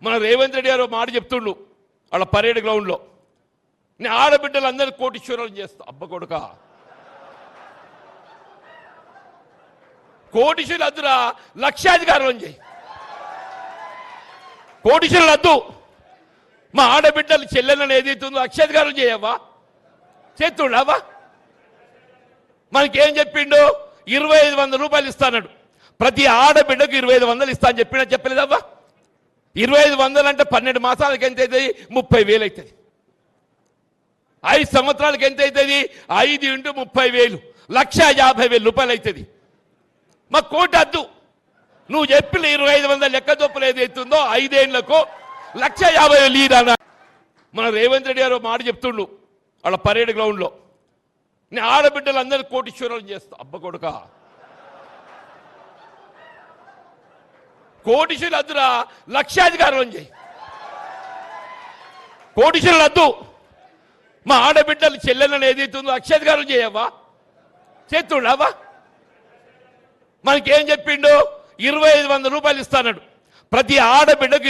మన రేవంత్ రెడ్డి గారు మాట చెప్తుండు వాళ్ళ పరేడ్ గ్రౌండ్లో, నేను ఆడబిడ్డలందరినీ కోటీశ్వరులను చేస్తా. అబ్బ కొడుక, కోటీశ్వరులు వద్దురా, లక్షాధికారులను చేయి. కోటీశ్వరులు వద్దు, మా ఆడబిడ్డలు చెల్లెలను ఏదైతుందో లక్షాధికారులు చేయవా? చేస్తుండవా? మనకేం చెప్పిండు? 2500 రూపాయలు ఇస్తాడు. ప్రతి ఆడబిడ్డకు 2500 ఇస్తా అని చెప్పలేదవ్వా? 2500 అంటే 12 మాసాలకు ఎంత అవుతుంది? 30,000 అవుతుంది. 5 సంవత్సరాలకు ఎంత అవుతుంది? 5 × 30,000 1,50,000 రూపాయలు అవుతుంది. మాకు కోటి వద్దు, నువ్వు చెప్పిన 2500 లెక్క చొప్పులు ఏదైతుందో 5 ఏళ్లకు 1,50,000 ఈయన. మన రేవంత్ రెడ్డి గారు మాట చెప్తుండు వాళ్ళ పరేడ్ గ్రౌండ్లో, నేను ఆడబిడ్డలందరినీ కోటీశ్వరులను చేస్తా. అబ్బ కొడుక, కోటీశ్వరులు వద్దురా, లక్షాధికారులను చేయి. కోటీశ్వరులు వద్దు, మా ఆడబిడ్డలు చెల్లెలను ఏదైతుందో లక్షాధికారులు చేయవా? చేస్తుండవా? మనకేం చెప్పిండు? 2500 రూపాయలు ఇస్తాడు. ప్రతి ఆడబిడ్డకు